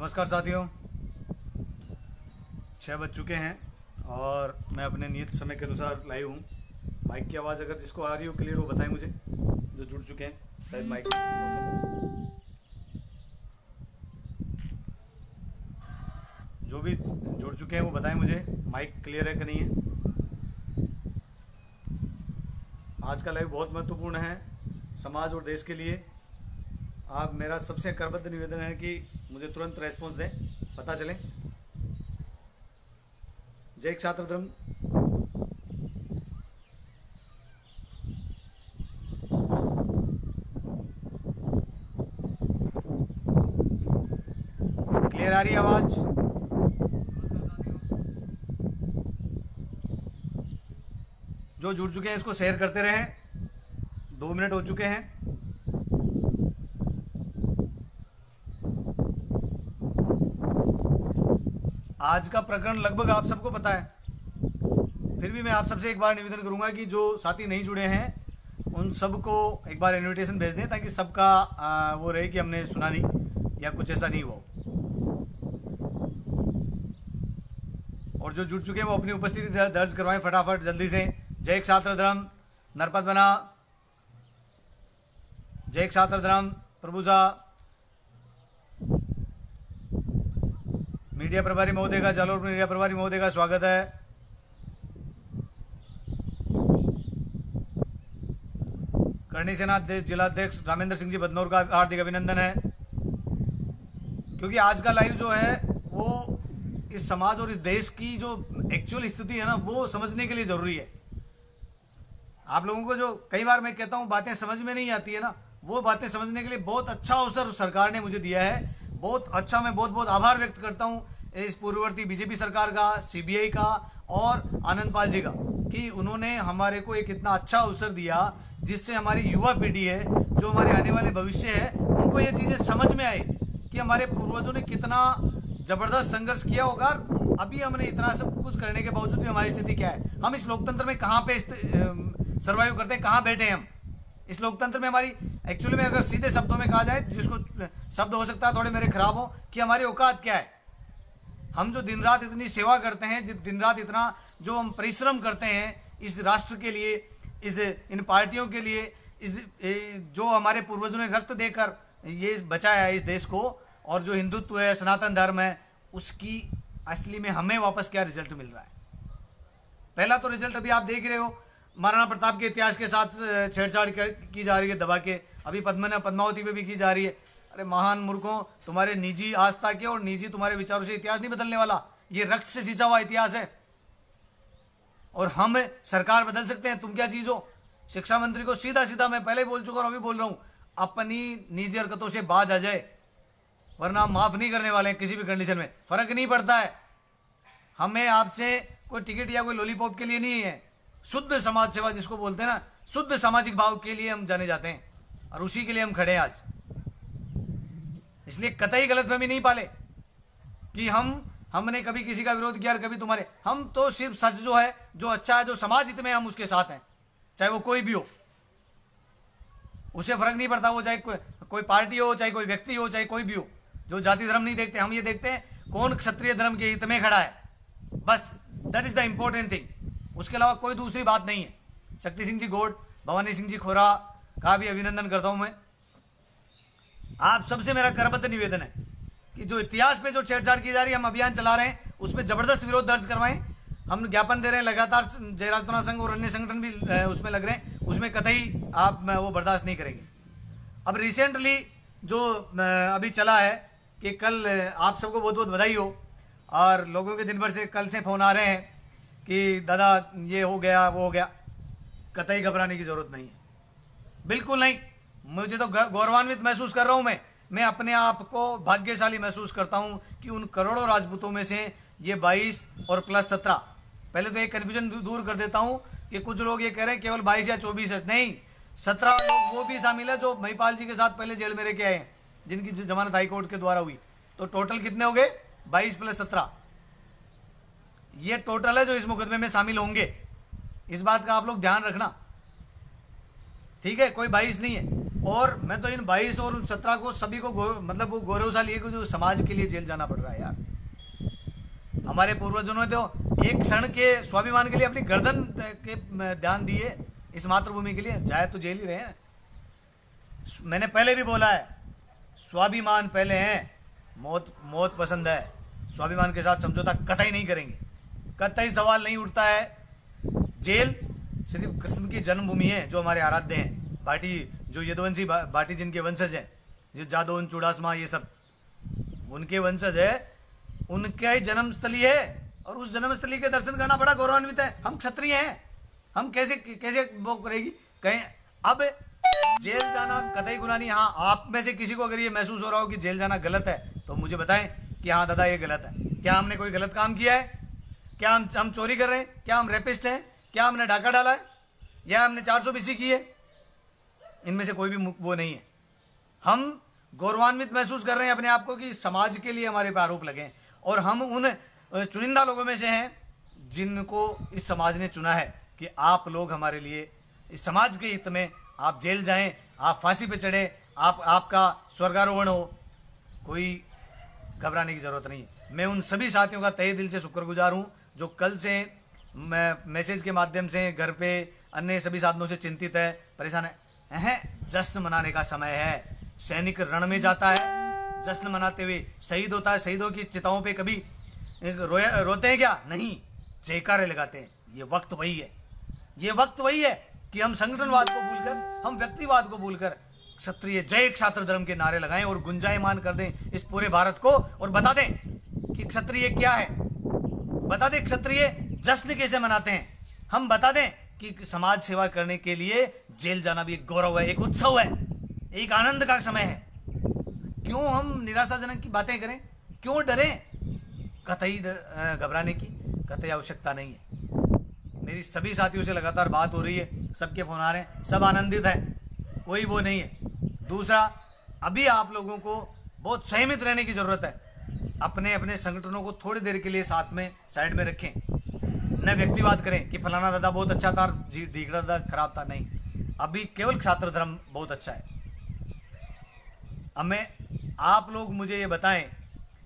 नमस्कार साथियों, 6 बज चुके हैं और मैं अपने नियत समय के अनुसार लाइव हूँ। माइक की आवाज़ अगर जिसको आ रही हो क्लियर हो बताएं मुझे, जो जुड़ चुके हैं। शायद माइक जो भी जुड़ चुके हैं वो बताएं मुझे माइक क्लियर है कि नहीं है। आज का लाइव बहुत महत्वपूर्ण है समाज और देश के लिए। आप मेरा सबसे करबद्ध निवेदन है कि मुझे तुरंत रेस्पॉन्स दें, पता चले। जय छात्र धर्म। क्लियर आ रही है आवाज? जो जुड़ चुके हैं इसको शेयर करते रहें। 2 मिनट हो चुके हैं। आज का प्रकरण लगभग आप सबको पता है, फिर भी मैं आप सबसे एक बार निवेदन करूंगा कि जो साथी नहीं जुड़े हैं उन सबको एक बार इनविटेशन भेज दें, ताकि सबका वो रहे कि हमने सुना नहीं या कुछ ऐसा नहीं हुआ। और जो जुड़ चुके हैं वो अपनी उपस्थिति दर्ज करवाएं फटाफट जल्दी से। जय छात्र धर्म नरपत बना, जय छात्र धर्म प्रभुजा, मीडिया प्रभारी महोदय का, जालोर मीडिया प्रभारी महोदय का स्वागत है। करणी सेना जिलाध्यक्ष रामेंद्र सिंह जी बदनौर का हार्दिक अभिनंदन है, क्योंकि आज का लाइव जो है वो इस समाज और इस देश की जो एक्चुअल स्थिति है ना, वो समझने के लिए जरूरी है। आप लोगों को जो कई बार मैं कहता हूं बातें समझ में नहीं आती है ना, वो बातें समझने के लिए बहुत अच्छा अवसर सरकार ने मुझे दिया है। बहुत अच्छा, मैं बहुत बहुत आभार व्यक्त करता हूं इस पूर्ववर्ती बीजेपी सरकार का, सीबीआई का और आनंद पाल जी का, कि उन्होंने हमारे को एक इतना अच्छा अवसर दिया जिससे हमारी युवा पीढ़ी है, जो हमारे आने वाले भविष्य है, उनको ये चीज़ें समझ में आए कि हमारे पूर्वजों ने कितना जबरदस्त संघर्ष किया होगा। अभी हमने इतना सब कुछ करने के बावजूद भी हमारी स्थिति क्या है, हम इस लोकतंत्र में कहाँ पे सर्वाइव करते हैं, कहाँ बैठे हैं हम इस लोकतंत्र में। हमारी एक्चुअली में अगर सीधे शब्दों में कहा जाए, जिसको शब्द हो सकता है थोड़े मेरे खराब हो, कि हमारी औकात क्या है। हम जो दिन रात इतनी सेवा करते हैं, दिन रात इतना जो हम परिश्रम करते हैं इस राष्ट्र के लिए, इन पार्टियों के लिए, जो हमारे पूर्वजों ने रक्त देकर ये बचाया है इस देश को, और जो हिंदुत्व है, सनातन धर्म है, उसकी असली में हमें वापस क्या रिजल्ट मिल रहा है। पहला तो रिजल्ट अभी आप देख रहे हो, महाराणा प्रताप के इतिहास के साथ छेड़छाड़ की जा रही है दबा के, अभी पद्मावती पे भी की जा रही है। अरे महान मूर्खों, तुम्हारे निजी आस्था के और निजी तुम्हारे विचारों से इतिहास नहीं बदलने वाला, ये रक्त से सींचा हुआ इतिहास है। और हम सरकार बदल सकते हैं, तुम क्या चीज हो। शिक्षा मंत्री को सीधा सीधा मैं पहले बोल चुका और अभी बोल रहा हूं, अपनी निजी हरकतों से बाज आ जाए, वरना हम माफ नहीं करने वाले हैं किसी भी कंडीशन में। फर्क नहीं पड़ता है, हमें आपसे कोई टिकट या कोई लॉलीपॉप के लिए नहीं है। शुद्ध समाज सेवा जिसको बोलते हैं ना, शुद्ध सामाजिक भाव के लिए हम जाने जाते हैं, और उसी के लिए हम खड़े हैं आज। इसलिए कतई गलतफहमी नहीं पाले कि हमने कभी किसी का विरोध किया और कभी तुम्हारे। हम तो सिर्फ सच जो है, जो अच्छा है, जो समाज हित में, हम उसके साथ हैं, चाहे वो कोई भी हो। उसे फर्क नहीं पड़ता, वो चाहे कोई पार्टी हो, चाहे कोई व्यक्ति हो, चाहे कोई भी हो। जो जाति धर्म नहीं देखते, हम ये देखते हैं कौन क्षत्रिय धर्म के हित में खड़ा है, बस that is the important thing. उसके अलावा कोई दूसरी बात नहीं है। शक्ति सिंह जी गोड, भवानी सिंह जी खोरा का भी अभिनंदन करता हूं मैं। आप सबसे मेरा करबद्ध निवेदन है कि जो इतिहास पे जो छेड़छाड़ की जा रही है, हम अभियान चला रहे हैं, उस पर जबरदस्त विरोध दर्ज करवाएं। हम ज्ञापन दे रहे हैं लगातार, जयराजपुरा संघ और अन्य संगठन भी उसमें लग रहे हैं, उसमें कतई आप वो बर्दाश्त नहीं करेंगे। अब रिसेंटली जो अभी चला है कि कल, आप सबको बहुत बहुत बधाई हो, और लोगों के दिन भर से कल से फोन आ रहे हैं कि दादा ये हो गया वो हो गया। कतई घबराने की जरूरत नहीं है, बिल्कुल नहीं। मुझे तो गौरवान्वित महसूस कर रहा हूं मैं अपने आप को भाग्यशाली महसूस करता हूं कि उन करोड़ों राजपूतों में से ये 22 और प्लस 17, पहले तो एक कन्फ्यूजन दूर कर देता हूं कि कुछ लोग ये कह रहे हैं केवल 22 या 24 है, नहीं, 17 लोग वो भी शामिल है जो महिपाल जी के साथ पहले जेल में रह के आए हैं, जिनकी जमानत हाईकोर्ट के द्वारा हुई। तो टोटल कितने हो गए? 22 + 17, ये टोटल है जो इस मुकदमे में शामिल होंगे। इस बात का आप लोग ध्यान रखना, ठीक है? कोई 22 नहीं है। और मैं तो इन 22 और 17 को सभी को मतलब वो गौरवशाली है कि जो समाज के लिए जेल जाना पड़ रहा है यार। हमारे पूर्वजों ने तो एक क्षण के स्वाभिमान के लिए अपनी गर्दन के ध्यान दिए इस मातृभूमि के लिए, जाए तो जेल ही रहे हैं। मैंने पहले भी बोला है, स्वाभिमान पहले है, मौत मौत पसंद है। स्वाभिमान के साथ समझौता कतई नहीं करेंगे, कतई सवाल नहीं उठता है। जेल सिर्फ कृष्ण की जन्मभूमि है, जो हमारे आराध्य हैं भाटी, जो यदुवंशी भाटी जिनके वंशज हैं, जो जादौन चूड़ासमा ये सब उनके वंशज है, उनका ही जन्मस्थली है। और उस जन्मस्थली के दर्शन करना बड़ा गौरवान्वित है। हम क्षत्रिय हैं, हम कैसे कैसे वो करेगी कहें। अब जेल जाना कतई गुनाह नहीं। हाँ, आप में से किसी को अगर ये महसूस हो रहा हो कि जेल जाना गलत है तो मुझे बताएं कि हाँ दादा ये गलत है। क्या हमने कोई गलत काम किया है? क्या हम चोरी कर रहे हैं? क्या हम रेपिस्ट हैं? क्या हमने डाका डाला है? या हमने 420 की है? इनमें से कोई भी वो नहीं है। हम गौरवान्वित महसूस कर रहे हैं अपने आप को कि समाज के लिए हमारे पे आरोप लगे, और हम उन चुनिंदा लोगों में से हैं जिनको इस समाज ने चुना है कि आप लोग हमारे लिए इस समाज के हित में आप जेल जाएं, आप फांसी पे चढ़े, आपका स्वर्गारोहण हो। कोई घबराने की ज़रूरत नहीं। मैं उन सभी साथियों का तहे दिल से शुक्रगुजार हूं जो कल से मैसेज के माध्यम से घर पे अन्य सभी साधनों से चिंतित है, परेशान है। जश्न मनाने का समय है। सैनिक रण में जाता है, जश्न मनाते हुए शहीद होता है। शहीदों की चिताओं पे कभी रोते हैं क्या? नहीं, जयकारे लगाते हैं। ये वक्त वही है, ये वक्त वही है कि हम संगठनवाद को भूलकर, हम व्यक्तिवाद को भूलकर क्षत्रिय जय क्षात्र धर्म के नारे लगाएं और गुंजायमान कर दें इस पूरे भारत को, और बता दें कि क्षत्रिय क्या है। बता दें क्षत्रिय जश्न कैसे मनाते हैं। हम बता दें कि समाज सेवा करने के लिए जेल जाना भी एक गौरव है, एक उत्सव है, एक आनंद का समय है। क्यों हम निराशाजनक की बातें करें? क्यों डरें? कतई घबराने की कतई आवश्यकता नहीं है। मेरी सभी साथियों से लगातार बात हो रही है, सबके फोन आ रहे हैं, सब आनंदित हैं, कोई वो नहीं है। दूसरा, अभी आप लोगों को बहुत संयमित रहने की जरूरत है। अपने अपने संगठनों को थोड़ी देर के लिए साथ में साइड में रखें। न व्यक्तिवाद करें कि फलाना दादा बहुत अच्छा था, ढीगड़ा दादा खराब था। नहीं, अभी केवल छात्र धर्म बहुत अच्छा है। हमें आप लोग मुझे ये बताएं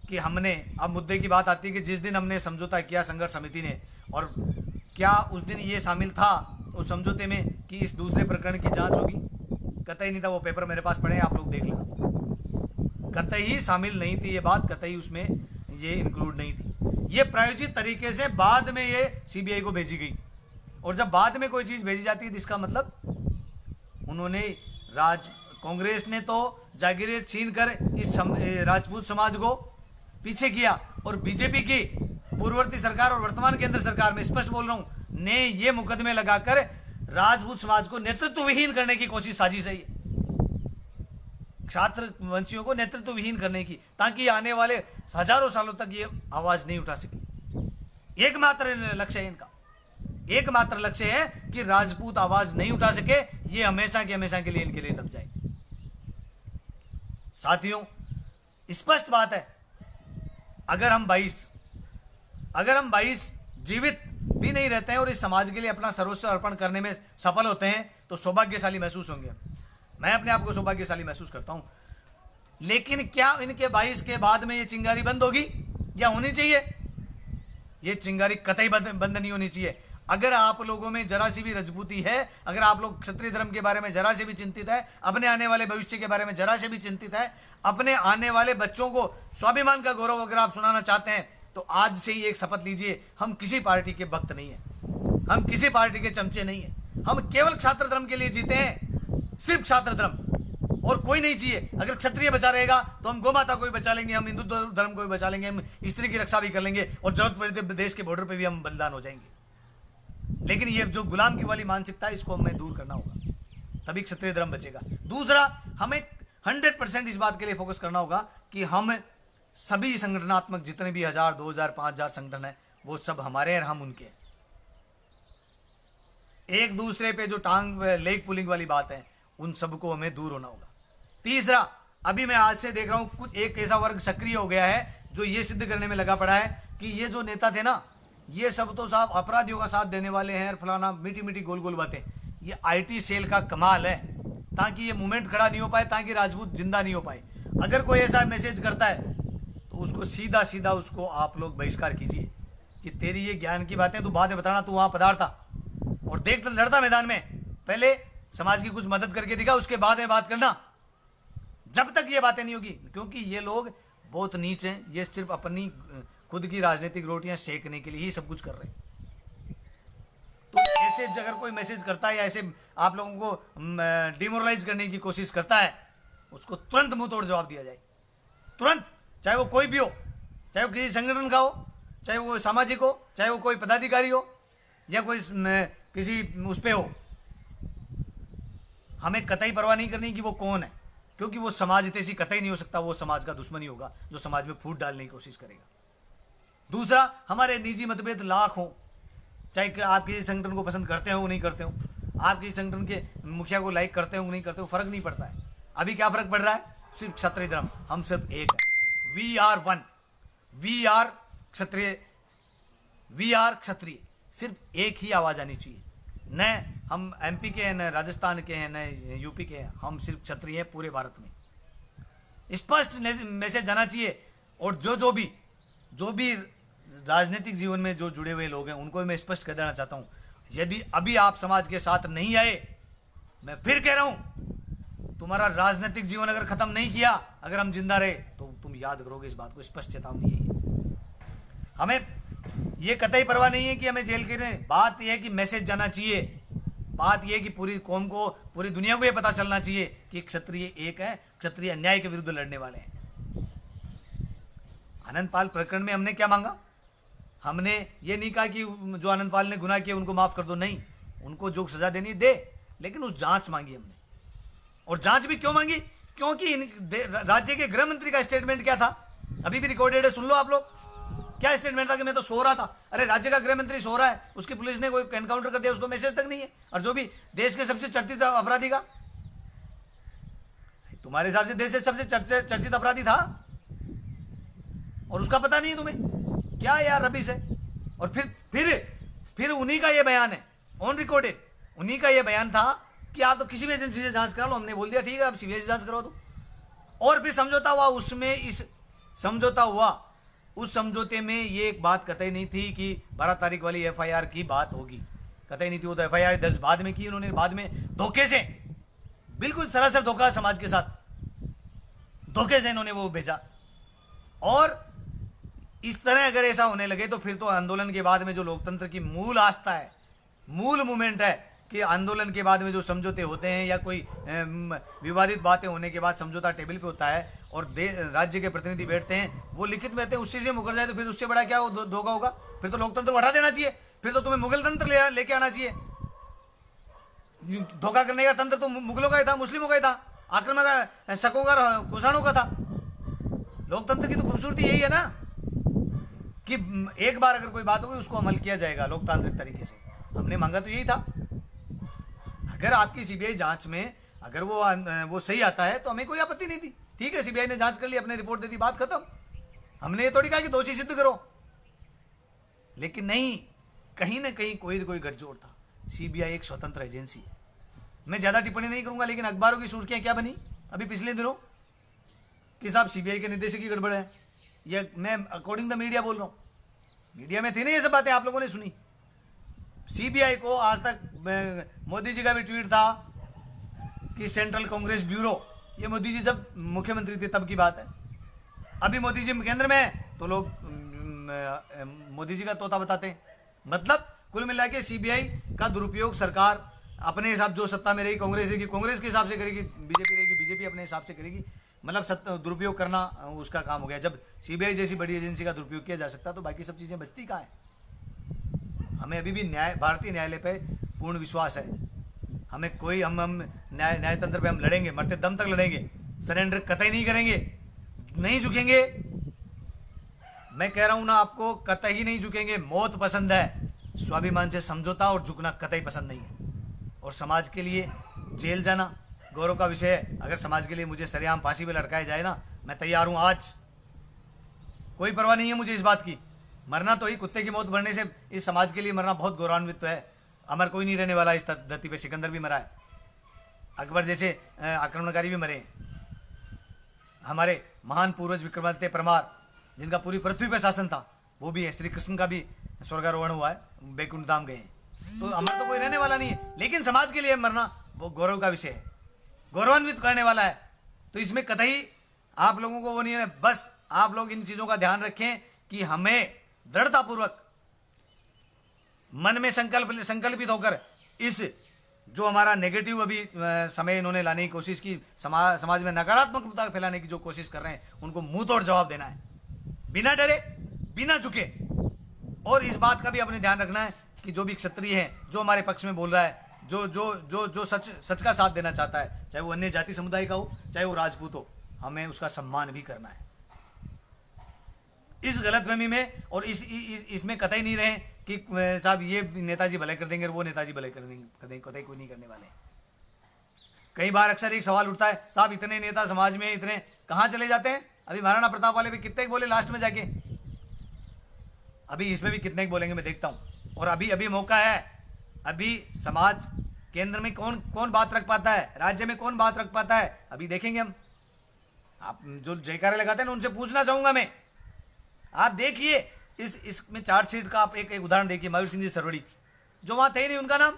कि हमने, अब मुद्दे की बात आती है कि जिस दिन हमने समझौता किया संघर्ष समिति ने, और क्या उस दिन ये शामिल था उस समझौते में कि इस दूसरे प्रकरण की जांच होगी? कतई नहीं था। वो पेपर मेरे पास पड़े हैं, आप लोग देख लेना। कतई शामिल नहीं थी ये बात, कतई उसमें ये इंक्लूड नहीं थी। ये प्रायोजित तरीके से बाद में ये सीबीआई को भेजी गई। और जब बाद में कोई चीज़ भेजी जाती है इसका मतलब उन्होंने कांग्रेस ने तो जागीरें छीन कर इस राजपूत समाज को पीछे किया, और बीजेपी की पूर्ववर्ती सरकार और वर्तमान केंद्र सरकार में स्पष्ट बोल रहा हूं, ने ये मुकदमे लगाकर राजपूत समाज को नेतृत्व विहीन करने की कोशिश साजिश है। छात्र वंशियों को नेतृत्व विहीन करने की, ताकि आने वाले हजारों सालों तक ये आवाज नहीं उठा सके। एकमात्र लक्ष्य है इनका, एकमात्र लक्ष्य है कि राजपूत आवाज नहीं उठा सके, ये हमेशा के लिए इनके लिए दब जाए। साथियों, स्पष्ट बात है, अगर हम 22 जीवित भी नहीं रहते हैं और इस समाज के लिए अपना सर्वस्व अर्पण करने में सफल होते हैं तो सौभाग्यशाली महसूस होंगे। मैं अपने आप को सौभाग्यशाली महसूस करता हूं। लेकिन क्या इनके 22 के बाद में ये चिंगारी बंद होगी या होनी चाहिए? ये चिंगारी कतई बंद नहीं होनी चाहिए। अगर आप लोगों में जरा सी भी रजपूती है, अगर आप लोग क्षत्रिय धर्म के बारे में जरा से भी चिंतित है, अपने आने वाले भविष्य के बारे में जरा से भी चिंतित है, अपने आने वाले बच्चों को स्वाभिमान का गौरव अगर आप सुनाना चाहते हैं, तो आज से ही एक शपथ लीजिए, हम किसी पार्टी के भक्त नहीं है, हम किसी पार्टी के चमचे नहीं है। हम केवल छात्र धर्म के लिए जीते हैं, सिर्फ छात्र धर्म, और कोई नहीं चाहिए। अगर क्षत्रिय बचा रहेगा तो हम गौ माता को भी बचा लेंगे, हम हिंदू धर्म को भी बचा लेंगे, हम स्त्री की रक्षा भी कर लेंगे, और जरूरत पड़े तो देश के बॉर्डर पे भी हम बलिदान हो जाएंगे। लेकिन ये जो गुलाम की वाली मानसिकता है, इसको हमें दूर करना होगा, तभी क्षत्रिय धर्म बचेगा। दूसरा, हमें 100% इस बात के लिए फोकस करना होगा कि हम सभी संगठनात्मक जितने भी 1000, 2000, 5000 संगठन है, वो सब हमारे हैं और हम उनके हैं। एक दूसरे पे जो लेग पुलिंग वाली बात है, उन सबको हमें दूर होना होगा। तीसरा, अभी मैं आज से देख रहा हूं कुछ एक ऐसा वर्ग सक्रिय हो गया है जो ये सिद्ध करने में लगा पड़ा है कि ये जो नेता थे ना, ये सब तो साहब अपराधियों का साथ देने वाले हैं, फलाना मीठी मीठी गोल गोल बातें। ये आईटी सेल का कमाल है। ताकि ये मूवमेंट खड़ा नहीं हो पाए, ताकि राजपूत जिंदा नहीं हो पाए। अगर कोई ऐसा मैसेज करता है तो उसको सीधा सीधा उसको आप लोग बहिष्कार कीजिए कि तेरी ये ज्ञान की बातें तू बाद में बताना, तू वहां पधार था और देख लड़ता मैदान में, पहले समाज की कुछ मदद करके दिखा, उसके बाद में बात करना। जब तक ये बातें नहीं होगी, क्योंकि ये लोग बहुत नीच हैं, ये सिर्फ अपनी खुद की राजनीतिक रोटियां सेकने के लिए ही सब कुछ कर रहे हैं। तो ऐसे अगर कोई मैसेज करता है या ऐसे आप लोगों को डिमोरलाइज करने की कोशिश करता है, उसको तुरंत मुंह तोड़ जवाब दिया जाए, तुरंत, चाहे वो कोई भी हो, चाहे वो किसी संगठन का हो, चाहे वो सामाजिक हो, चाहे वो कोई पदाधिकारी हो या कोई किसी उस पे हो। हमें कतई परवाह नहीं करनी कि वो कौन है, क्योंकि वो समाज हितैषी कतई नहीं हो सकता, वो समाज का दुश्मन ही होगा जो समाज में फूट डालने की कोशिश करेगा। दूसरा, हमारे निजी मतभेद लाख हो, चाहे आप किसी संगठन को पसंद करते हो नहीं करते हो, आप किसी संगठन के मुखिया को लाइक करते हो नहीं करते हो, फर्क नहीं पड़ता है। अभी क्या फर्क पड़ रहा है? सिर्फ क्षत्रिय धर्म, हम सिर्फ एक है, we are one, we are Kshatriya, we are Kshatriya, सिर्फ एक ही आवाज आनी चाहिए। न हम एमपी के हैं, न राजस्थान के हैं, न यूपी के हैं, हम सिर्फ क्षत्रिय हैं पूरे भारत में। स्पष्ट मैसेज जाना चाहिए। और जो भी राजनीतिक जीवन में जो जुड़े हुए लोग हैं उनको मैं स्पष्ट कर देना चाहता हूं, यदि अभी आप समाज के साथ नहीं आए, मैं फिर कह रहा हूं, तुम्हारा राजनीतिक जीवन अगर खत्म नहीं किया, अगर हम जिंदा रहे तो तुम याद करोगे इस बात को। स्पष्ट चेतावनी है। हमें ये कतई परवाह नहीं है कि हमें जेल के रहे, बात यह है कि मैसेज जाना चाहिए, बात यह है कि पूरी कौम को, पूरी दुनिया को यह पता चलना चाहिए कि क्षत्रिय एक है, क्षत्रिय अन्याय के विरुद्ध लड़ने वाले हैं। आनंदपाल प्रकरण में हमने क्या मांगा? हमने ये नहीं कहा कि जो आनंदपाल ने गुनाह किया उनको माफ कर दो, नहीं, उनको जो सजा देनी दे, लेकिन उस जांच मांगी हमने। और जांच भी क्यों मांगी? क्योंकि राज्य के गृह मंत्री का स्टेटमेंट क्या था, अभी भी रिकॉर्डेड है, सुन लो आप लोग। क्या स्टेटमेंट था कि मैं तो सो रहा था। अरे राज्य का गृह मंत्री सो रहा है, उसकी पुलिस ने कोई एनकाउंटर कर दिया, उसको मैसेज तक नहीं है। और जो भी देश के सबसे चर्चित अपराधी का, तुम्हारे हिसाब से देश से सबसे चर्चित अपराधी था और उसका पता नहीं है तुम्हें? क्या यार रबिश है। और फिर उन्हीं का ये बयान है, ऑन रिकॉर्डेड, उन्हीं का ये बयान था कि आप तो किसी भी एजेंसी से जांच करा लो। हमने बोल दिया ठीक है, आप सीबीआई से जांच करवा दो। और फिर समझौता हुआ, उसमें इस समझौता हुआ, उस समझौते में ये एक बात कतई नहीं थी कि 12 तारीख वाली एफआईआर की बात होगी, कतई नहीं थी। वो तो एफआईआर दर्ज बाद में की उन्होंने, बाद में धोखे से, बिल्कुल सरासर धोखा समाज के साथ, धोखे से इन्होंने वो भेजा। और इस तरह अगर ऐसा होने लगे तो फिर तो आंदोलन के बाद में जो लोकतंत्र की मूल आस्था है, मूल मूवमेंट है कि आंदोलन के बाद में जो समझौते होते हैं या कोई विवादित बातें होने के बाद समझौता टेबल पे होता है और राज्य के प्रतिनिधि बैठते हैं, वो लिखित में रहते हैं, उससे से मुकर जाए तो फिर उससे बड़ा क्या धोखा होगा? फिर तो लोकतंत्र को हटा देना चाहिए, फिर तो तुम्हें मुगल तंत्र लेके आना चाहिए। धोखा करने का तंत्र तो मुगलों का ही था, मुस्लिमों का ही था, आक्रमण का, शकों का, कुषाणों का था। लोकतंत्र की तो खूबसूरती यही है ना कि एक बार अगर कोई बात होगी उसको अमल किया जाएगा लोकतांत्रिक तरीके से। हमने मांगा तो यही था। अगर आपकी सीबीआई जांच में अगर वो सही आता है तो हमें कोई आपत्ति नहीं थी, ठीक है, सीबीआई ने जांच कर ली, अपने रिपोर्ट दे दी, बात खत्म। हमने ये थोड़ी कहा कि दोषी सिद्ध करो, लेकिन नहीं, कहीं ना कहीं कोई ना कोई गठजोड़ था। सीबीआई एक स्वतंत्र एजेंसी है। मैं ज्यादा टिप्पणी नहीं करूंगा, लेकिन अखबारों की सुर्खियां क्या बनी अभी पिछले दिनों कि साहब सीबीआई के निदेशक की गड़बड़ है। ये मैं अकॉर्डिंग द मीडिया बोल रहा हूं, मीडिया में थी ना ये सब बातें, आप लोगों ने सुनी। सीबीआई को आज तक, मोदी जी का भी ट्वीट था कि सेंट्रल कांग्रेस ब्यूरो, ये मोदी जी जब मुख्यमंत्री थे तब की बात है। अभी मोदी जी केंद्र में है तो लोग मोदी जी का तोता बताते हैं। मतलब कुल मिला के सीबीआई का दुरुपयोग सरकार अपने हिसाब, जो सत्ता में रहेगी कांग्रेस की कांग्रेस के हिसाब से करेगी, बीजेपी रहेगी बीजेपी अपने हिसाब से करेगी। मतलब दुरुपयोग करना उसका काम हो गया। जब सीबीआई जैसी बड़ी एजेंसी का दुरुपयोग किया जा सकता तो बाकी सब चीजें बचती कहाँ है? हमें अभी भी भारतीय न्यायालय पे पूर्ण विश्वास है। हमें कोई हम न्यायतंत्र पे हम लड़ेंगे, मरते दम तक लड़ेंगे, सरेंडर कतई नहीं करेंगे, नहीं झुकेंगे। मैं कह रहा हूं ना आपको, कतई नहीं झुकेंगे। मौत पसंद है, स्वाभिमान से समझौता और झुकना कतई पसंद नहीं है। और समाज के लिए जेल जाना गौरव का विषय है। अगर समाज के लिए मुझे सरेआम फांसी पे लटकाया जाए ना, मैं तैयार हूं। आज कोई परवाह नहीं है मुझे इस बात की। मरना तो ही, कुत्ते की मौत मरने से इस समाज के लिए मरना बहुत गौरवान्वित है। अमर कोई नहीं रहने वाला इस धरती पे, सिकंदर भी मरा है। अकबर जैसे आक्रमणकारी भी मरे। हमारे महान पूर्वज विक्रमादित्य परमार, जिनका पूरी पृथ्वी पर शासन था, वो भी है। श्री कृष्ण का भी स्वर्गारोहण हुआ है, बैकुंठ धाम गए हैं। तो अमर तो कोई रहने वाला नहीं है, लेकिन समाज के लिए मरना वो गौरव का विषय है, गौरवान्वित करने वाला है। तो इसमें कतई आप लोगों को वो नहीं है। बस आप लोग इन चीज़ों का ध्यान रखें कि हमें दृढ़तापूर्वक मन में संकल्पित होकर इस जो हमारा नेगेटिव अभी समय इन्होंने लाने की कोशिश की, समाज में नकारात्मकता फैलाने की जो कोशिश कर रहे हैं, उनको मुंह तोड़ जवाब देना है, बिना डरे, बिना झुके। और इस बात का भी अपने ध्यान रखना है कि जो भी क्षत्रिय है, जो हमारे पक्ष में बोल रहा है, जो जो जो जो सच का साथ देना चाहता है, चाहे वो अन्य जाति समुदाय का हो, चाहे वो राजपूत हो, हमें उसका सम्मान भी करना है। इस गलतफहमी में और इसमें कतई नहीं रहे कि साहब ये नेताजी भले कर देंगे और वो नेताजी भले कर देंगे, कतई कोई नहीं करने वाले। कई बार अक्सर एक सवाल उठता है, साहब इतने नेता समाज में, इतने कहाँ चले जाते हैं? अभी महाराणा प्रताप वाले भी कितने बोले लास्ट में जाके, अभी इसमें भी कितने बोलेंगे मैं देखता हूँ। और अभी मौका है। अभी समाज केंद्र में कौन बात रख पाता है, राज्य में कौन बात रख पाता है, अभी देखेंगे हम। आप जो जयकारे लगाते हैं ना, उनसे पूछना चाहूंगा मैं, आप देखिए इसमें चार्जशीट का आप एक उदाहरण देखिए, मयूर सिंह जी सरवड़ी, जो वहां थे ही नहीं, उनका नाम।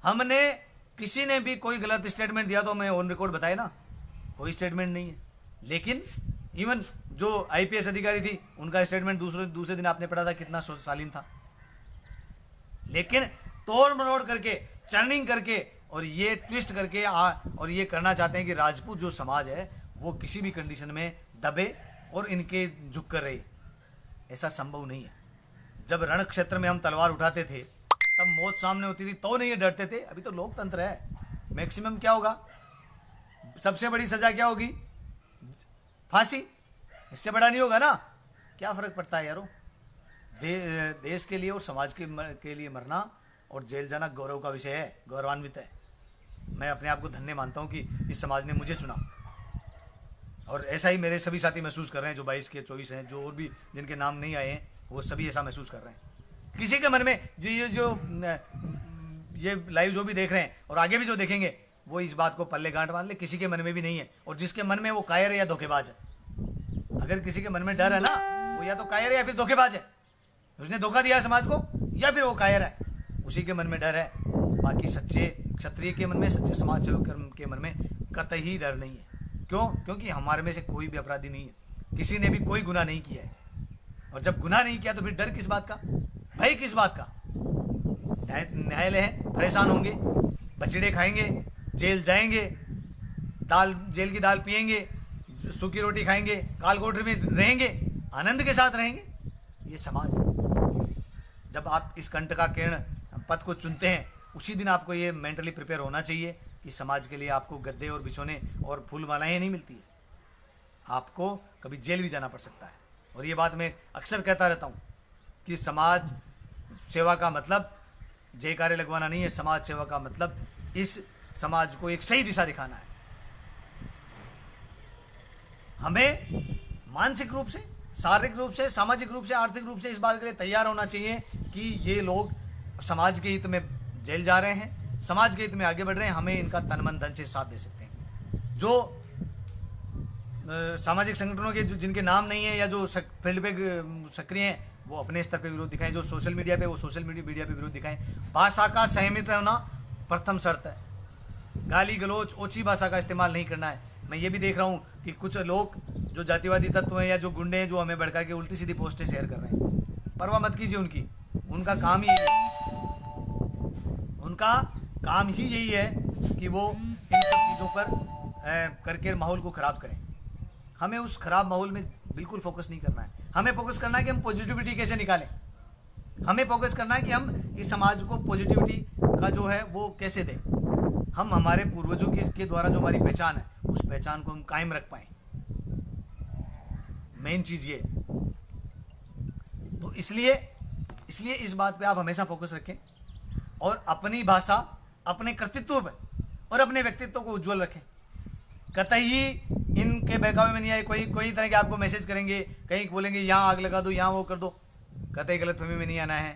हमने किसी ने भी कोई गलत स्टेटमेंट दिया तो मैं ऑन रिकॉर्ड बताया ना, कोई स्टेटमेंट नहीं है। लेकिन इवन जो आईपीएस अधिकारी थी, उनका स्टेटमेंट दूसरे दिन आपने पढ़ा था, कितना शालीन था। लेकिन तोड़ मरोड़ करके, चर्निंग करके और ये ट्विस्ट करके और ये करना चाहते हैं कि राजपूत जो समाज है वो किसी भी कंडीशन में दबे और इनके झुक कर रहे। ऐसा संभव नहीं है। जब रण क्षेत्र में हम तलवार उठाते थे तब मौत सामने होती थी तो नहीं डरते थे। अभी तो लोकतंत्र है, मैक्सिमम क्या होगा, सबसे बड़ी सजा क्या होगी, फांसी। इससे बड़ा नहीं होगा ना, क्या फर्क पड़ता है यारो। देश के लिए और समाज के लिए मरना और जेल जाना गौरव का विषय है, गौरवान्वित है। मैं अपने आप को धन्य मानता हूं कि इस समाज ने मुझे चुना, और ऐसा ही मेरे सभी साथी महसूस कर रहे हैं, जो 22 के 24 हैं, जो और भी जिनके नाम नहीं आए हैं, वो सभी ऐसा महसूस कर रहे हैं। किसी के मन में ये लाइव जो भी देख रहे हैं और आगे भी जो देखेंगे, वो इस बात को पल्ले गांठ बांध ले, किसी के मन में भी नहीं है। और जिसके मन में वो कायर है या धोखेबाज है। अगर किसी के मन में डर है ना, वो या तो कायर है या फिर धोखेबाज है, उसने धोखा दिया समाज को, या फिर वो कायर है, उसी के मन में डर है। बाकी सच्चे क्षत्रिय के मन में, सच्चे समाज सेवक के मन में कतई डर नहीं है। क्यों? क्योंकि हमारे में से कोई भी अपराधी नहीं है, किसी ने भी कोई गुनाह नहीं किया है। और जब गुनाह नहीं किया तो फिर डर किस बात का, भय किस बात का। न्यायालय है, परेशान होंगे, बछड़े खाएंगे, जेल जाएंगे, जेल की दाल पिएंगे, सूखी रोटी खाएंगे, कालकोठरी में रहेंगे, आनंद के साथ रहेंगे। ये समाज है। जब आप इस कंठ का किरण पद को चुनते हैं, उसी दिन आपको ये मेंटली प्रिपेयर होना चाहिए कि समाज के लिए आपको गद्दे और बिछोने और फूल मालाएं नहीं मिलती है, आपको कभी जेल भी जाना पड़ सकता है। और ये बात मैं अक्सर कहता रहता हूँ कि समाज सेवा का मतलब जयकारे लगवाना नहीं है। समाज सेवा का मतलब इस समाज को एक सही दिशा दिखाना है। हमें मानसिक रूप से, शारीरिक रूप से, सामाजिक रूप से, आर्थिक रूप से इस बात के लिए तैयार होना चाहिए कि ये लोग समाज के हित में जेल जा रहे हैं, समाज के हित में आगे बढ़ रहे हैं, हमें इनका तन मन धन से साथ दे सकते हैं। जो सामाजिक संगठनों के जिनके नाम नहीं है या जो फील्ड पे सक्रिय हैं, वो अपने स्तर पे विरोध दिखाएं। जो सोशल मीडिया पे, वो सोशल मीडिया पे विरोध दिखाएं। भाषा का संयमित होना प्रथम शर्त है। गाली गलोच, ओछी भाषा का इस्तेमाल नहीं करना है। मैं ये भी देख रहा हूँ कि कुछ लोग जो जातिवादी तत्व हैं या जो गुंडे हैं, जो हमें भड़का के उल्टी सीधी पोस्टें शेयर कर रहे हैं। परवाह मत कीजिए उनकी, उनका काम ही यही है, उनका काम ही यही है कि वो इन सब चीज़ों पर करके माहौल को ख़राब करें। हमें उस खराब माहौल में बिल्कुल फोकस नहीं करना है। हमें फोकस करना है कि हम पॉजिटिविटी कैसे निकालें। हमें फोकस करना है कि हम इस समाज को पॉजिटिविटी का जो है वो कैसे दें। हम हमारे पूर्वजों के द्वारा जो हमारी पहचान है, उस पहचान को हम कायम रख पाएं। मेन चीज़ ये। तो इसलिए इस बात पे आप हमेशा फोकस रखें और अपनी भाषा, अपने कर्तृत्व पे और अपने व्यक्तित्व को उज्जवल रखें। कतई इनके बहकावे में नहीं आए। कोई तरह के आपको मैसेज करेंगे, कहीं बोलेंगे यहाँ आग लगा दो, यहाँ वो कर दो, कतई गलतफहमी में नहीं आना है।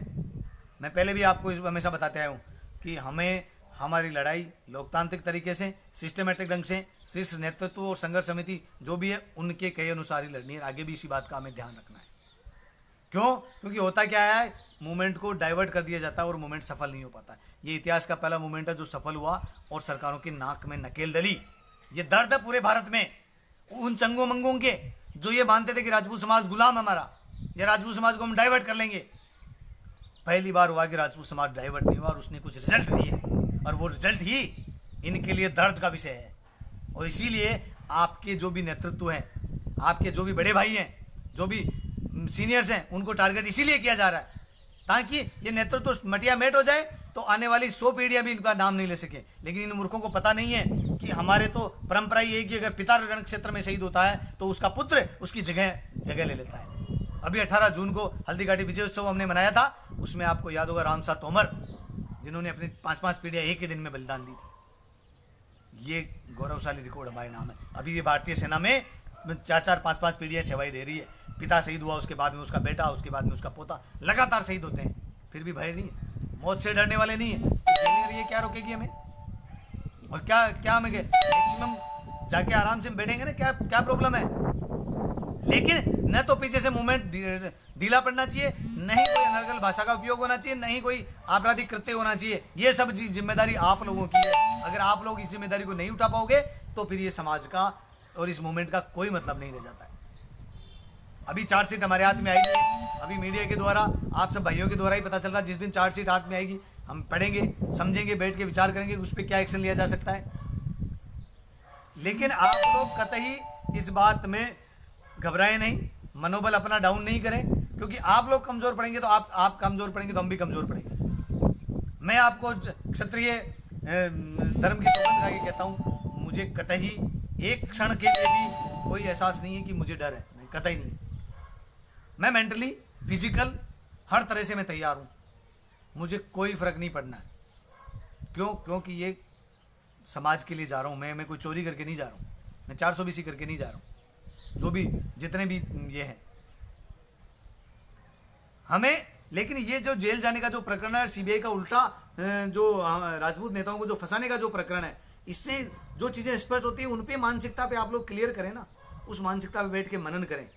मैं पहले भी आपको इस हमेशा बताते आया हूँ कि हमें हमारी लड़ाई लोकतांत्रिक तरीके से, सिस्टमेटिक ढंग से, शीर्ष नेतृत्व और संघर्ष समिति जो भी है उनके कहे अनुसार ही लड़नी है। आगे भी इसी बात का हमें ध्यान रखना है। क्यों? क्योंकि होता क्या है, मूवमेंट को डाइवर्ट कर दिया जाता है और मूवमेंट सफल नहीं हो पाता। ये इतिहास का पहला मूवमेंट है जो सफल हुआ और सरकारों की नाक में नकेल डली। ये दर्द है पूरे भारत में उन चंगों मंगों के जो ये मानते थे कि राजपूत समाज गुलाम हमारा, या राजपूत समाज को हम डाइवर्ट कर लेंगे। पहली बार हुआ कि राजपूत समाज डाइवर्ट नहीं हुआ और उसने कुछ रिजल्ट दिए, और वो रिजल्ट ही इनके लिए दर्द का विषय है। और इसीलिए आपके जो भी नेतृत्व हैं, आपके जो भी बड़े भाई हैं, जो भी सीनियर्स हैं, उनको टारगेट इसीलिए किया जा रहा है ताकि ये नेतृत्व मटिया मेट हो जाए तो आने वाली 100 पीढ़ियां भी इनका नाम नहीं ले सके। लेकिन इन मूर्खों को पता नहीं है कि हमारे तो परंपरा ही है कि अगर पिता रण क्षेत्र में शहीद होता है तो उसका पुत्र उसकी जगह ले लेता है। अभी 18 जून को हल्दीघाटी विजय उत्सव हमने मनाया था, उसमें आपको याद होगा रामसा तोमर जिन्होंने अपनी 5-5 पीढ़ियां एक ही दिन में बलिदान दी थी। ये गौरवशाली रिकॉर्ड हमारे नाम है। अभी ये भारतीय सेना में 4-4, 5-5 पीढ़ियां सेवाएं दे रही है। पिता शहीद हुआ, उसके बाद में उसका बेटा, उसके बाद में उसका पोता, लगातार शहीद होते हैं, फिर भी भय नहीं है, मौत से डरने वाले नहीं है। तो ये क्या रोकेगी हमें? और क्या हमें मैक्सिमम जाके आराम से बैठेंगे ना, क्या प्रॉब्लम है? लेकिन न तो पीछे से मूवमेंट ढीला पड़ना चाहिए, नहीं कोई अनर्गल भाषा का उपयोग होना चाहिए, नहीं कोई आपराधिक कृत्य होना चाहिए। ये सब जिम्मेदारी आप लोगों की है। अगर आप लोग इस जिम्मेदारी को नहीं उठा पाओगे तो फिर ये समाज का और इस मूवमेंट का कोई मतलब नहीं रह जाता है। अभी चार्जशीट हमारे हाथ में आएगी, अभी मीडिया के द्वारा, आप सब भाइयों के द्वारा ही पता चल रहा है। जिस दिन चार्जशीट हाथ में आएगी हम पढ़ेंगे, समझेंगे, बैठ के विचार करेंगे उस पर क्या एक्शन लिया जा सकता है। लेकिन आप लोग कतई इस बात में घबराए नहीं, मनोबल अपना डाउन नहीं करें, क्योंकि आप लोग कमजोर पड़ेंगे तो आप कमजोर पड़ेंगे तो हम भी कमजोर पड़ेंगे। मैं आपको क्षत्रिय धर्म की सौगंध खा के कहता हूँ, मुझे कतई एक क्षण के लिए भी कोई एहसास नहीं है कि मुझे डर है, नहीं, कतई नहीं। मैं मेंटली, फिजिकल, हर तरह से मैं तैयार हूँ, मुझे कोई फर्क नहीं पड़ना है। क्यों? क्योंकि ये समाज के लिए जा रहा हूँ मैं कोई चोरी करके नहीं जा रहा हूँ, मैं 420 करके नहीं जा रहा हूँ। जो भी जितने भी ये हैं हमें, लेकिन ये जो जेल जाने का जो प्रकरण है, सीबीआई का उल्टा जो राजपूत नेताओं को जो फंसाने का जो प्रकरण है, इससे जो चीज़ें स्पष्ट होती है उन पे मानसिकता पे आप लोग क्लियर करें ना। उस मानसिकता पे बैठ के मनन करें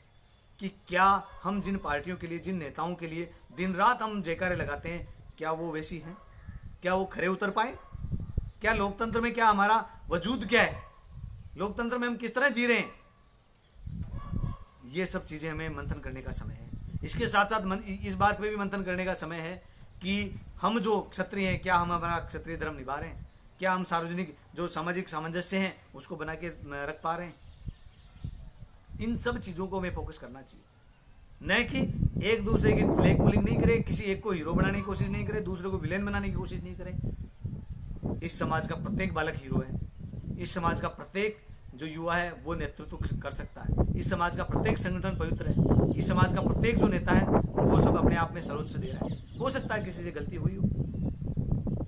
कि क्या हम जिन पार्टियों के लिए, जिन नेताओं के लिए दिन रात हम जयकारे लगाते हैं, क्या वो वैसी हैं? क्या वो खरे उतर पाए? क्या लोकतंत्र में क्या हमारा वजूद क्या है? लोकतंत्र में हम किस तरह जी रहे हैं? ये सब चीज़ें हमें मंथन करने का समय है। इसके साथ साथ इस बात पे भी मंथन करने का समय है कि हम जो क्षत्रिय हैं, क्या हम हमारा क्षत्रिय धर्म निभा रहे हैं? क्या हम सार्वजनिक जो सामाजिक सामंजस्य हैं उसको बना के रख पा रहे हैं? इन सब चीज़ों को हमें फोकस करना चाहिए, न कि एक दूसरे की ब्लैक पुलिंग नहीं करे, किसी एक को हीरो बनाने की कोशिश नहीं करे, दूसरे को विलेन बनाने की कोशिश नहीं करे। इस समाज का प्रत्येक बालक हीरो है, इस समाज का प्रत्येक जो युवा है वो नेतृत्व कर सकता है, इस समाज का प्रत्येक संगठन पवित्र है, इस समाज का प्रत्येक जो नेता है वो सब अपने आप में सर्वोच्च दे रहा है। हो सकता है किसी से गलती हुई हो,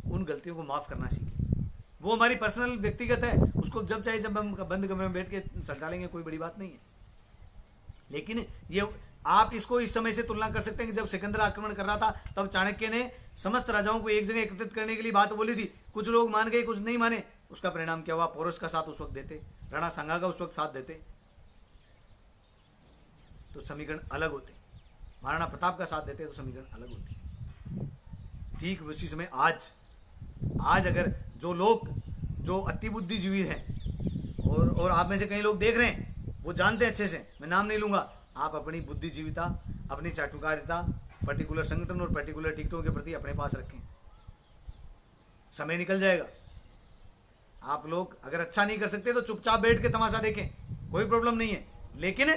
उन गलतियों को माफ़ करना सीखें। वो हमारी पर्सनल व्यक्तिगत है, उसको जब चाहे जब हम बंद कमरे में बैठ के सलटा लेंगे, कोई बड़ी बात नहीं है। लेकिन ये आप इसको इस समय से तुलना कर सकते हैं कि जब सिकंदर आक्रमण कर रहा था तब चाणक्य ने समस्त राजाओं को एक जगह एकत्रित करने के लिए बात बोली थी। कुछ लोग मान गए, कुछ नहीं माने। उसका परिणाम क्या हुआ? पोरस का साथ उस वक्त देते, राणा सांगा का उस वक्त साथ देते तो समीकरण अलग होते, महाराणा प्रताप का साथ देते तो समीकरण अलग होती। ठीक उसी समय आज अगर जो लोग जो अति बुद्धिजीवी हैं और आप में से कई लोग देख रहे हैं, वो जानते हैं अच्छे से, मैं नाम नहीं लूंगा, आप अपनी बुद्धिजीविता, अपनी चाटुकारिता पर्टिकुलर संगठन और पर्टिकुलर टिकटों के प्रति अपने पास रखें। समय निकल जाएगा। आप लोग अगर अच्छा नहीं कर सकते तो चुपचाप बैठ के तमाशा देखें, कोई प्रॉब्लम नहीं है। लेकिन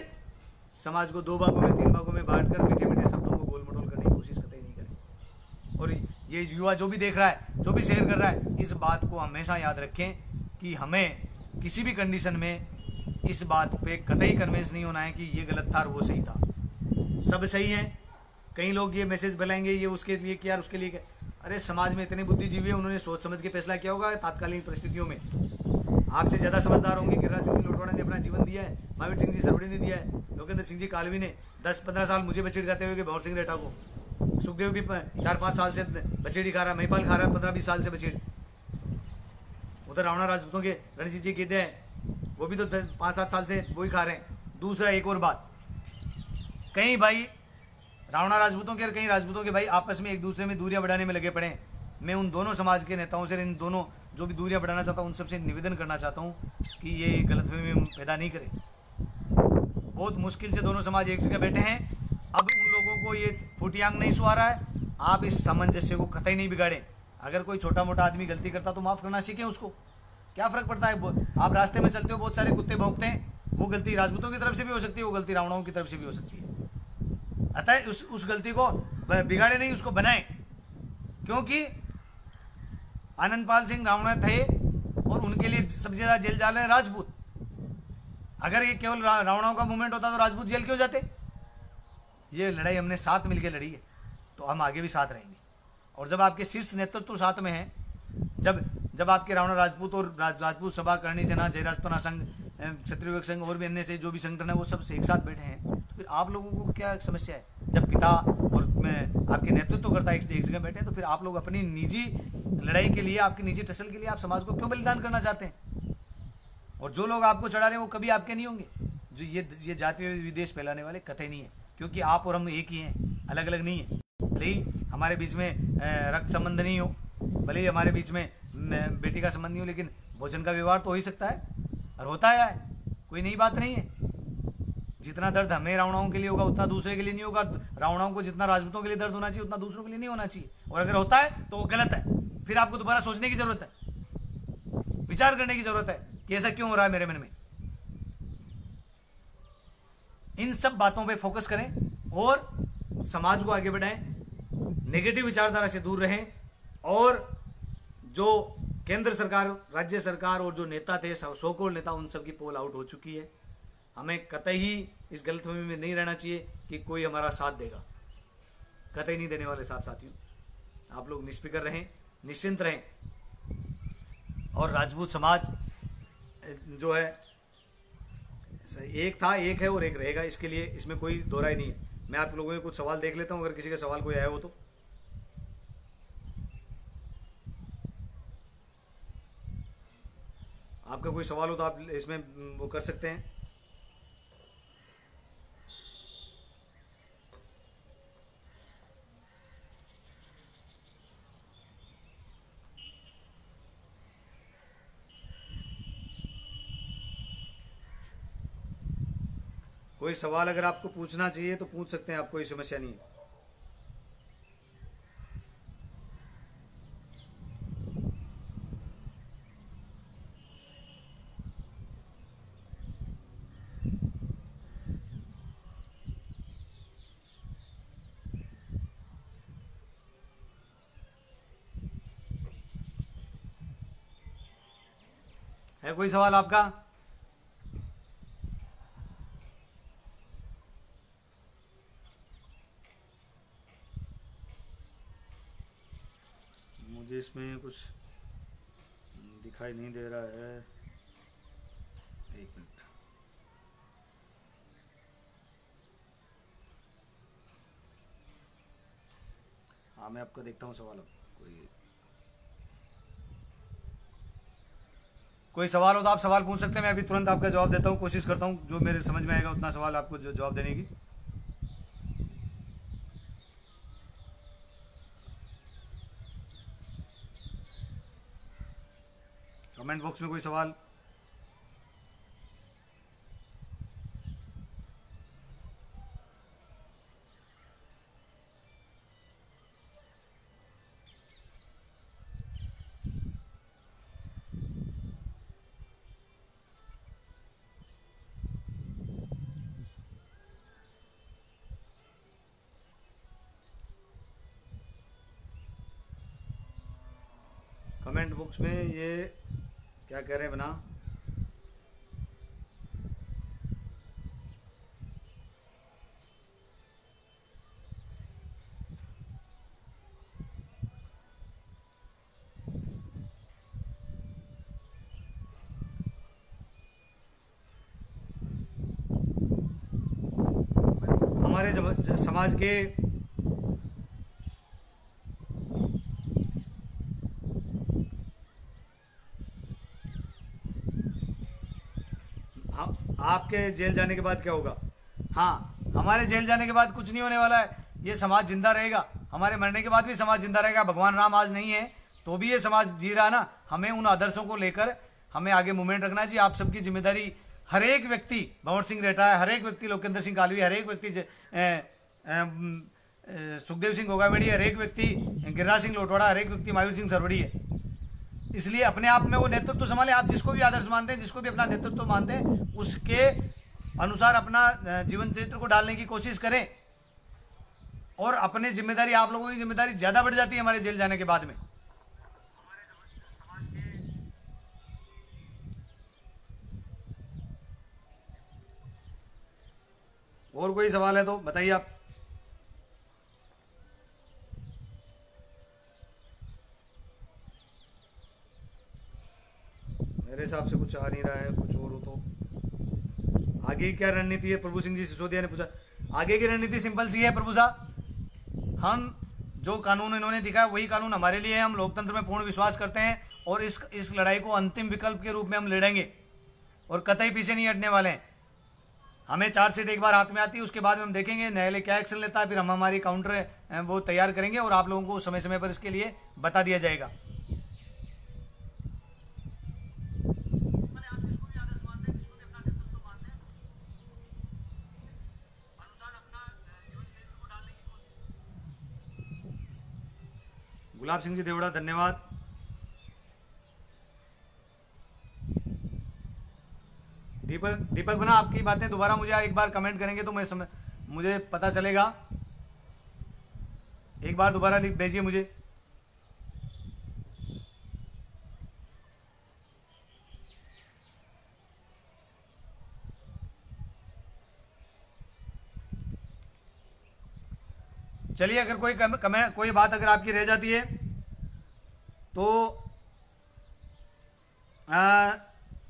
समाज को 2 भागों में 3 भागों में बांटकर मीठे मीठे शब्दों को गोल मटोल करने की कोशिश कतई नहीं करें। और ये युवा जो भी देख रहा है, जो भी शेयर कर रहा है, इस बात को हमेशा याद रखें कि हमें किसी भी कंडीशन में इस बात पे कतई कन्विंस नहीं होना है कि ये गलत था और वो सही था। सब सही है। कई लोग ये मैसेज फैलाएंगे, ये उसके लिए किया, उसके लिए क्या। अरे समाज में इतने बुद्धिजीवी हैं, उन्होंने सोच समझ के फैसला किया होगा तात्कालीन परिस्थितियों में। आपसे ज़्यादा समझदार होंगे। गिरिराज सिंह जी लोटवाड़ा ने अपना जीवन दिया है, महावीर सिंह जी सरवड़ी ने दिया है, लोकेंद्र सिंह जी कालवी ने 10-15 साल मुझे बछेड़ खाते हुए भंवर सिंह रेठा को, सुखदेव भी 4-5 साल से बछेड़ी खा रहा है, महिपाल खा रहा है 15-20 साल से बछेड़। उधर रावणा राजपूतों के रणजीत जी कहते हैं वो भी तो 5-7 साल से वही खा रहे हैं। दूसरा एक और बात, कई भाई रावणा राजपूतों के और कई राजपूतों के भाई आपस में एक दूसरे में दूरियां बढ़ाने में लगे पड़े हैं। मैं उन दोनों समाज के नेताओं से, इन दोनों जो भी दूरियां बढ़ाना चाहता हूँ उन सबसे निवेदन करना चाहता हूँ कि ये गलतफहमी पैदा नहीं करें। बहुत मुश्किल से दोनों समाज एक जगह बैठे हैं। अब उन लोगों को ये फुटियांग नहीं सुहा रहा है। आप इस सामंजस्य को कतई नहीं बिगाड़ें। अगर कोई छोटा मोटा आदमी गलती करता तो माफ़ करना सीखें उसको, क्या फ़र्क पड़ता है। आप रास्ते में चलते हो, बहुत सारे कुत्ते भौंकते हैं, वो गलती राजपूतों की तरफ से भी हो सकती है, वो गलती रावणाओं की तरफ से भी हो सकती है। अतः उस गलती को बिगाड़े नहीं, उसको बनाएं। क्योंकि आनंदपाल सिंह रावणा थे और उनके लिए सबसे ज़्यादा जेल जा रहे हैं राजपूत। अगर ये केवल रावणाओं का मूवमेंट होता तो राजपूत जेल क्यों जाते। ये लड़ाई हमने साथ मिलकर लड़ी है, तो हम आगे भी साथ रहेंगे। और जब आपके शीर्ष नेतृत्व साथ में है, जब आपके रावणा राजपूत और राजपूत सभा, करणी सेना, जय राजपुतना संघ, क्षत्रिय संघ और भी अन्य से जो भी संगठन है वो सब एक साथ बैठे हैं, तो फिर आप लोगों को क्या समस्या है। जब पिता और आपके नेतृत्व करता है एक जगह बैठे, तो फिर आप लोग अपनी निजी लड़ाई के लिए, आपकी निजी टसल के लिए आप समाज को क्यों बलिदान करना चाहते हैं। और जो लोग आपको चढ़ा रहे हैं वो कभी आपके नहीं होंगे। जो ये जाति विदेश फैलाने वाले कतई नहीं है, क्योंकि आप और हम एक ही हैं, अलग अलग नहीं है। भले ही हमारे बीच में रक्त संबंध नहीं हो, भले ही हमारे बीच में बेटी का संबंध नहीं हो, लेकिन भोजन का व्यवहार तो हो ही सकता है और होता है। कोई नई बात नहीं है। जितना दर्द हमें रावणाओं के लिए होगा उतना दूसरे के लिए नहीं होगा। रावणाओं को जितना राजपूतों के लिए दर्द होना चाहिए उतना दूसरों के लिए नहीं होना चाहिए। और अगर होता है तो वो गलत है। फिर आपको दोबारा सोचने की जरूरत है, विचार करने की जरूरत है कि ऐसा क्यों हो रहा है मेरे मन में। इन सब बातों पे फोकस करें और समाज को आगे बढ़ाएं, नेगेटिव विचारधारा से दूर रहें। और जो केंद्र सरकार, राज्य सरकार और जो नेता थे, सो-कॉल्ड नेता, उन सब की पोल आउट हो चुकी है। हमें कतई इस गलतफहमी में नहीं रहना चाहिए कि कोई हमारा साथ देगा। कतई नहीं देने वाले साथ साथियों। आप लोग निष्फिक्र रहें, निश्चिंत रहें। और राजपूत समाज जो है एक था, एक है और एक रहेगा, इसके लिए इसमें कोई दो राय नहीं है। मैं आप लोगों के कुछ सवाल देख लेता हूं, अगर किसी का सवाल कोई आया हो तो। आपका कोई सवाल हो तो आप इसमें वो कर सकते हैं। कोई सवाल अगर आपको पूछना चाहिए तो पूछ सकते हैं, आप, कोई समस्या नहीं है। है कोई सवाल आपका? मुझे इसमें कुछ दिखाई नहीं दे रहा है। एक मिनट। हाँ, मैं आपका देखता हूँ सवाल। अब कोई सवाल हो तो आप सवाल पूछ सकते हैं। मैं अभी तुरंत आपका जवाब देता हूँ, कोशिश करता हूँ जो मेरे समझ में आएगा उतना सवाल आपको जो जवाब देने की। कमेंट बॉक्स में कोई सवाल? कमेंट बॉक्स में ये क्या कह रहे हैं बना? हमारे समाज के आपके जेल जाने के बाद क्या होगा। हाँ, हमारे जेल जाने के बाद कुछ नहीं होने वाला है, ये समाज जिंदा रहेगा, हमारे मरने के बाद भी समाज जिंदा रहेगा। भगवान राम आज नहीं है तो भी ये समाज जी रहा ना। हमें उन आदर्शों को लेकर हमें आगे मूवमेंट रखना चाहिए। आप सबकी जिम्मेदारी, हर एक व्यक्ति, भंवर सिंह रेठा है, हर एक व्यक्ति लोकेंद्र सिंह कालवी, हर एक व्यक्ति सुखदेव सिंह गोगामेड़ी, हर एक व्यक्ति गिरिराज सिंह लोटवाड़ा, हर एक व्यक्ति महावीर सिंह सरवड़ी है। इसलिए अपने आप में वो नेतृत्व संभाले। आप जिसको भी आदर्श मानते हैं, जिसको भी अपना नेतृत्व मानते हैं, उसके अनुसार अपना जीवन चरित्र को डालने की कोशिश करें। और अपने जिम्मेदारी, आप लोगों की जिम्मेदारी ज्यादा बढ़ जाती है हमारे जेल जाने के बाद में। और कोई सवाल है तो बताइए आप। मेरे हिसाब से कुछ आ नहीं रहा है, कुछ और हो तो। आगे क्या रणनीति है, प्रभु सिंह जी सिसोदिया ने पूछा। आगे की रणनीति सिंपल सी है प्रभु साहब, हम जो कानून इन्होंने दिखाया वही कानून हमारे लिए है। हम लोकतंत्र में पूर्ण विश्वास करते हैं और इस लड़ाई को अंतिम विकल्प के रूप में हम लड़ेंगे और कतई पीछे नहीं हटने वाले हैं। हमें चार्जशीट एक बार हाथ में आती है, उसके बाद में हम देखेंगे न्यायालय क्या एक्शन लेता है, फिर हम हमारी काउंटर वो तैयार करेंगे और आप लोगों को समय समय पर इसके लिए बता दिया जाएगा। गुलाब सिंह जी देवड़ा धन्यवाद। दीपक बना, आपकी बातें दोबारा मुझे एक बार कमेंट करेंगे तो मुझे पता चलेगा। एक बार दोबारा लिख भेजिए मुझे। चलिए, अगर कोई बात अगर आपकी रह जाती है तो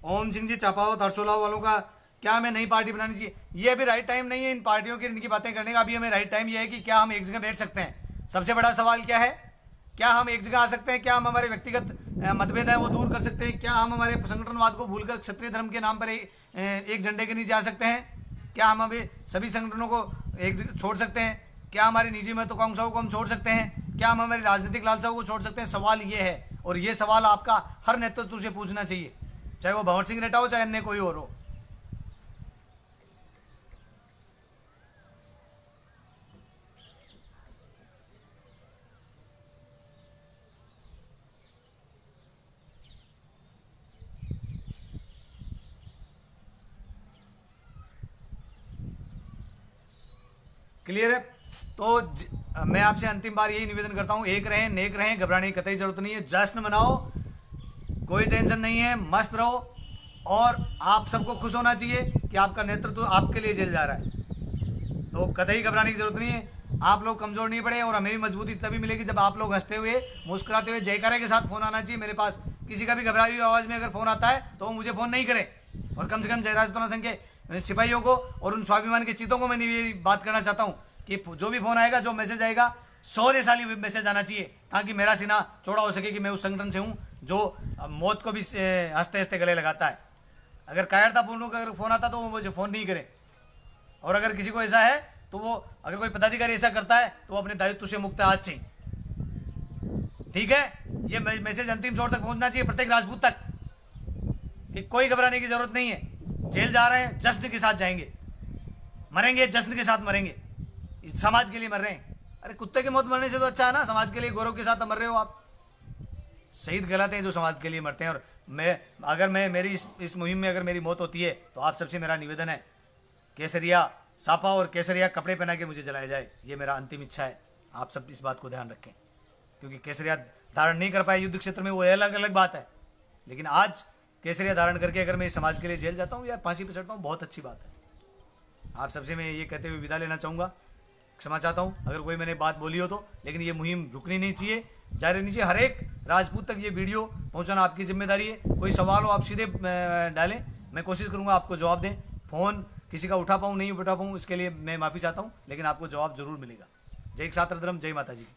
ओम सिंह जी चापावत हरसोला वालों का क्या हमें नई पार्टी बनानी चाहिए, ये अभी राइट टाइम नहीं है इन पार्टियों की इनकी बातें करने का। अभी हमें राइट टाइम ये है कि क्या हम एक जगह बैठ सकते हैं। सबसे बड़ा सवाल क्या है, क्या हम एक जगह आ सकते हैं, क्या हम हमारे व्यक्तिगत मतभेद है वो दूर कर सकते हैं, क्या हम हमारे संगठनवाद को भूलकर क्षत्रिय धर्म के नाम पर एक झंडे के नीचे आ सकते हैं, क्या हम अभी सभी संगठनों को एक जगह छोड़ सकते हैं, क्या हमारी निजी महत्वाकांक्षाओं को हम छोड़ सकते हैं, क्या हम हमारी राजनीतिक लालसाओं को छोड़ सकते हैं। सवाल ये है, और ये सवाल आपका हर नेतृत्व से पूछना चाहिए, चाहे वो भंवर सिंह रेठा हो चाहे अन्य कोई और हो। क्लियर है? तो मैं आपसे अंतिम बार यही निवेदन करता हूं, एक रहें, नेक रहें, घबराने की कतई जरूरत नहीं है। जश्न मनाओ, कोई टेंशन नहीं है, मस्त रहो। और आप सबको खुश होना चाहिए कि आपका नेतृत्व आपके लिए जेल जा रहा है, तो कतई घबराने की जरूरत नहीं है। आप लोग कमजोर नहीं पड़े, और हमें भी मजबूती तभी मिलेगी जब आप लोग हंसते हुए मुस्कुराते हुए जयकारे के साथ फोन आना चाहिए मेरे पास। किसी का भी घबराई हुई आवाज़ में अगर फोन आता है तो वो मुझे फोन नहीं करे। और कम से कम जयराज संघ के सिपाहियों को और उन स्वाभिमान के चीतों को मैं ये बात करना चाहता हूँ कि जो भी फोन आएगा, जो मैसेज आएगा, शौर्यशाली मैसेज आना चाहिए, ताकि मेरा सीना चौड़ा हो सके कि मैं उस संगठन से हूँ जो मौत को भी हंसते हंसते गले लगाता है। अगर कायरतापूर्ण अगर फोन आता तो वो मुझे फोन नहीं करे। और अगर किसी को ऐसा है तो वो, अगर कोई पदाधिकारी ऐसा करता है तो वो अपने दायित्व से मुक्त है आज से। ठीक है, ये मैसेज अंतिम छोर तक पहुंचना चाहिए प्रत्येक राजपूत तक कि कोई घबराने की जरूरत नहीं है। जेल जा रहे हैं, जश्न के साथ जाएंगे, मरेंगे जश्न के साथ मरेंगे, समाज के लिए मर रहे हैं। अरे कुत्ते की मौत मरने से तो अच्छा है ना, समाज के लिए गौरव के साथ मर रहे हो आप। शहीद कहलाते हैं जो समाज के लिए मरते हैं। और मेरी इस मुहिम में अगर मेरी मौत होती है तो आप सबसे मेरा निवेदन है, केसरिया सापा और केसरिया कपड़े पहना के मुझे जलाया जाए, ये मेरा अंतिम इच्छा है। आप सब इस बात को ध्यान रखें, क्योंकि केसरिया धारण नहीं कर पाए युद्ध क्षेत्र में, वो अलग अलग बात है। लेकिन आज केसरिया धारण करके अगर मैं इस समाज के लिए जेल जाता हूँ या फांसी पर चढ़ता हूँ, बहुत अच्छी बात है। आप सबसे मैं ये कहते हुए विदा लेना चाहूँगा, क्षमा चाहता हूँ अगर कोई मैंने बात बोली हो तो, लेकिन ये मुहिम रुकनी नहीं चाहिए, जारी रहनी चाहिए। हर एक राजपूत तक ये वीडियो पहुंचाना आपकी जिम्मेदारी है। कोई सवाल हो आप सीधे डालें, मैं कोशिश करूंगा आपको जवाब दें। फ़ोन किसी का उठा पाऊँ नहीं उठा पाऊँ, इसके लिए मैं माफ़ी चाहता हूँ, लेकिन आपको जवाब जरूर मिलेगा। जय छात्र धर्म, जय माता जी।